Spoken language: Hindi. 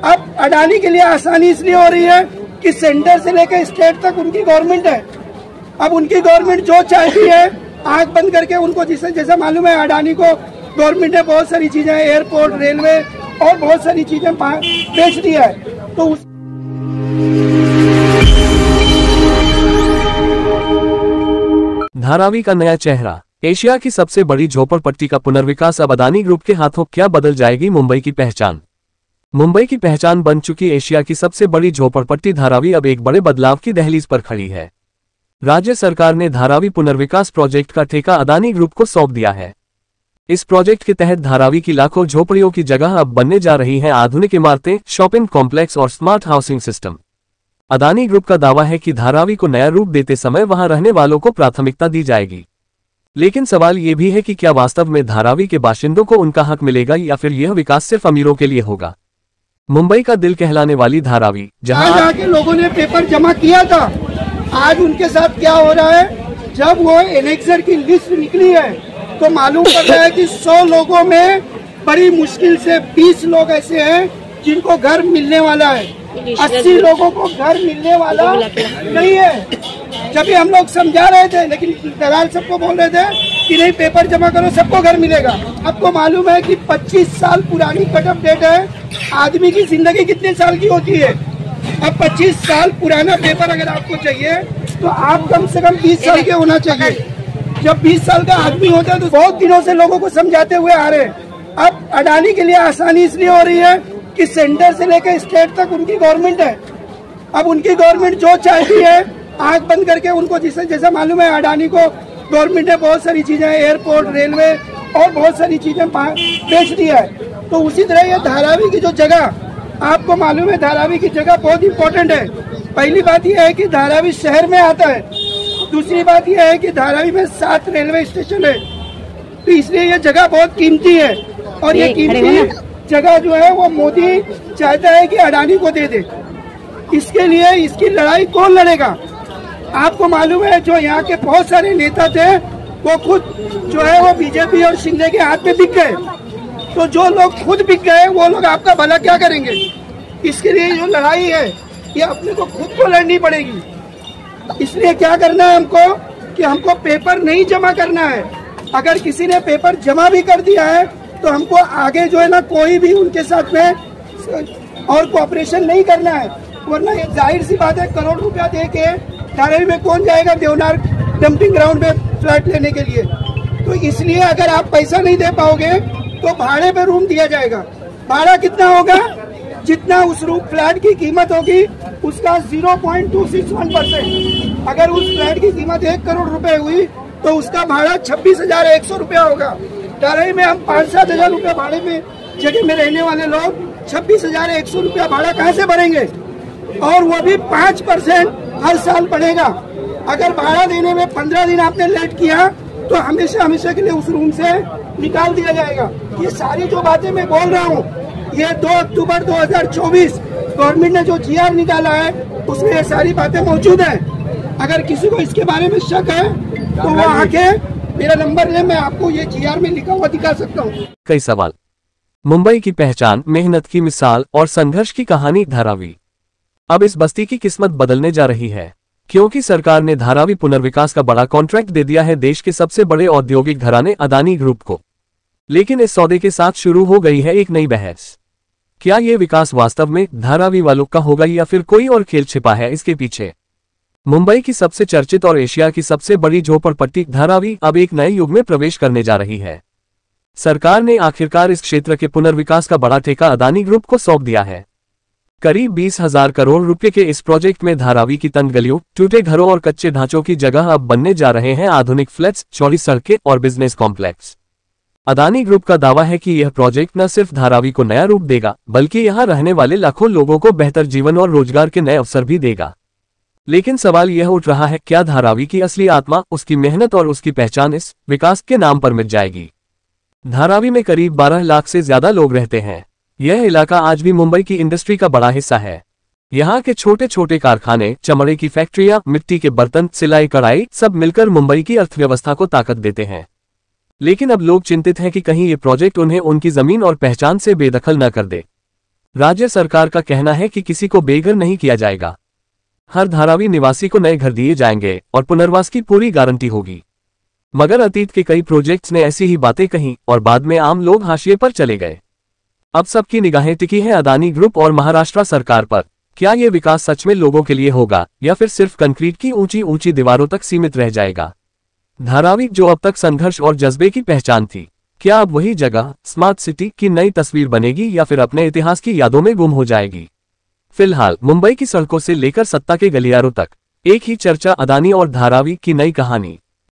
अब अडानी के लिए आसानी इसलिए हो रही है कि सेंटर से लेकर स्टेट तक उनकी गवर्नमेंट है। अब उनकी गवर्नमेंट जो चाहती है आंख बंद करके उनको जैसा मालूम है, अडानी को गवर्नमेंट ने बहुत सारी चीजें, एयरपोर्ट, रेलवे और बहुत सारी चीजें बेच दिया है। तो धारावी का नया चेहरा, एशिया की सबसे बड़ी झोपड़पट्टी का पुनर्विकास अब अडानी ग्रुप के हाथों। क्या बदल जाएगी मुंबई की पहचान? मुंबई की पहचान बन चुकी एशिया की सबसे बड़ी झोपड़पट्टी धारावी अब एक बड़े बदलाव की दहलीज पर खड़ी है। राज्य सरकार ने धारावी पुनर्विकास प्रोजेक्ट का ठेका अडानी ग्रुप को सौंप दिया है। इस प्रोजेक्ट के तहत धारावी की लाखों झोपड़ियों की जगह अब बनने जा रही हैं आधुनिक इमारतें, शॉपिंग कॉम्प्लेक्स और smart housing system. Adani group का दावा है कि धारावी को नया रूप देते समय वहां रहने वालों को प्राथमिकता दी जाएगी। लेकिन सवाल ये भी है कि क्या वास्तव में धारावी के बाशिंदों को उनका हक मिलेगा या फिर यह विकास सिर्फ अमीरों के लिए होगा? मुंबई का दिल कहलाने वाली धारावी, जहां जाके लोगों ने पेपर जमा किया था, आज उनके साथ क्या हो रहा है? जब वो एनेक्सर की लिस्ट निकली है तो मालूम पड़ रहा है कि 100 लोगों में बड़ी मुश्किल से 20 लोग ऐसे हैं जिनको घर मिलने वाला है, 80 लोगों को घर मिलने वाला नहीं है। जब भी हम लोग समझा रहे थे, लेकिन दलाल सबको बोल रहे थे कि नहीं, पेपर जमा करो, सबको घर मिलेगा। आपको मालूम है कि 25 साल पुरानी कट ऑफ डेट है। आदमी की जिंदगी कितने साल की होती है? अब 25 साल पुराना पेपर अगर आपको चाहिए तो आप कम से कम 20 साल के होना चाहिए। जब 20 साल का आदमी होता है तो बहुत दिनों से लोगों को समझाते हुए आ रहे हैं। अब अडानी के लिए आसानी इसलिए हो रही है कि सेंटर से लेकर स्टेट तक उनकी गवर्नमेंट है। अब उनकी गवर्नमेंट जो चाहती है आंख बंद करके उनको जैसा मालूम है, अडानी को गवर्नमेंट ने बहुत सारी चीजें, एयरपोर्ट, रेलवे और बहुत सारी चीजें बेच दिया है। तो उसी तरह ये धारावी की जो जगह, आपको मालूम है धारावी की जगह बहुत इंपॉर्टेंट है। पहली बात यह है कि धारावी शहर में आता है, दूसरी बात यह है कि धारावी में 7 रेलवे स्टेशन है, तो इसलिए ये जगह बहुत कीमती है। और ये कीमती जगह जो है वो मोदी चाहता है कि अडानी को दे दे। इसके लिए इसकी लड़ाई कौन लड़ेगा? आपको मालूम है जो यहाँ के बहुत सारे नेता थे वो खुद जो है वो बीजेपी और शिंदे के हाथ में बिक गए। तो जो लोग खुद बिक गए वो लोग आपका भला क्या करेंगे? इसके लिए जो लड़ाई है ये अपने को खुद को लड़नी पड़ेगी। इसलिए क्या करना है हमको कि हमको पेपर नहीं जमा करना है। अगर किसी ने पेपर जमा भी कर दिया है तो हमको आगे जो है ना कोई भी उनके साथ में और कोऑपरेशन नहीं करना है, वरना ये जाहिर सी बात है करोड़ रुपया दे के धारावी में कौन जाएगा देवनार डंपिंग ग्राउंड में फ्लैट लेने के लिए? तो इसलिए अगर आप पैसा नहीं दे पाओगे तो भाड़े पे रूम दिया जाएगा। भाड़ा कितना होगा? जितना उस रूम फ्लैट की कीमत होगी उसका 0.261%। अगर उस फ्लैट की कीमत 1 करोड़ रुपए हुई तो उसका भाड़ा 26,100 रुपया होगा। धारावी में हम 5-7 हजार रुपया भाड़े में जगह में रहने वाले लोग 26,100 रुपया भाड़ा कहाँ से भरेंगे? और वो भी 5% हर साल बढ़ेगा। अगर भाड़ा देने में 15 दिन आपने लेट किया तो हमेशा हमेशा के लिए उस रूम से निकाल दिया जाएगा। ये सारी जो बातें मैं बोल रहा हूँ ये 2 अक्टूबर 2024 गवर्नमेंट ने जो GR निकाला है उसमें ये सारी बातें मौजूद है। अगर किसी को इसके बारे में शक है तो वो आके मेरा नंबर ले, मैं आपको ये GR में लिखा हुआ दिखा सकता हूँ। कई सवाल, मुंबई की पहचान, मेहनत की मिसाल और संघर्ष की कहानी धारावी। अब इस बस्ती की किस्मत बदलने जा रही है, क्योंकि सरकार ने धारावी पुनर्विकास का बड़ा कॉन्ट्रैक्ट दे दिया है देश के सबसे बड़े औद्योगिक घराने अडानी ग्रुप को। लेकिन इस सौदे के साथ शुरू हो गई है एक नई बहस। क्या ये विकास वास्तव में धारावी वालों का होगा या फिर कोई और खेल छिपा है इसके पीछे? मुंबई की सबसे चर्चित और एशिया की सबसे बड़ी झोपड़पट्टी धारावी अब एक नए युग में प्रवेश करने जा रही है। सरकार ने आखिरकार इस क्षेत्र के पुनर्विकास का बड़ा ठेका अडानी ग्रुप को सौंप दिया है। करीब 20,000 करोड़ रुपए के इस प्रोजेक्ट में धारावी की तंग गलियों, टूटे घरों और कच्चे ढांचों की जगह अब बनने जा रहे हैं आधुनिक फ्लैट्स, चौड़ी सड़कें और बिजनेस कॉम्प्लेक्स। अडानी ग्रुप का दावा है कि यह प्रोजेक्ट न सिर्फ धारावी को नया रूप देगा बल्कि यहां रहने वाले लाखों लोगों को बेहतर जीवन और रोजगार के नए अवसर भी देगा। लेकिन सवाल यह उठ रहा है, क्या धारावी की असली आत्मा, उसकी मेहनत और उसकी पहचान इस विकास के नाम पर मिट जाएगी? धारावी में करीब 12 लाख से ज्यादा लोग रहते हैं। यह इलाका आज भी मुंबई की इंडस्ट्री का बड़ा हिस्सा है। यहाँ के छोटे छोटे कारखाने, चमड़े की फैक्ट्रियां, मिट्टी के बर्तन, सिलाई कढ़ाई सब मिलकर मुंबई की अर्थव्यवस्था को ताकत देते हैं। लेकिन अब लोग चिंतित हैं कि कहीं ये प्रोजेक्ट उन्हें उनकी जमीन और पहचान से बेदखल न कर दे। राज्य सरकार का कहना है कि किसी को बेघर नहीं किया जाएगा। हर धारावी निवासी को नए घर दिए जाएंगे और पुनर्वास की पूरी गारंटी होगी। मगर अतीत के कई प्रोजेक्ट्स ने ऐसी ही बातें कही और बाद में आम लोग हाशिए पर चले गए। अब सबकी निगाहें टिकी हैं अदानी ग्रुप और महाराष्ट्र सरकार पर। क्या ये विकास सच में लोगों के लिए होगा या फिर सिर्फ कंक्रीट की ऊंची ऊंची दीवारों तक सीमित रह जाएगा? धारावी जो अब तक संघर्ष और जज्बे की पहचान थी, क्या अब वही जगह स्मार्ट सिटी की नई तस्वीर बनेगी या फिर अपने इतिहास की यादों में गुम हो जाएगी? फिलहाल मुंबई की सड़कों से लेकर सत्ता के गलियारों तक एक ही चर्चा, अदानी और धारावी की नई कहानी।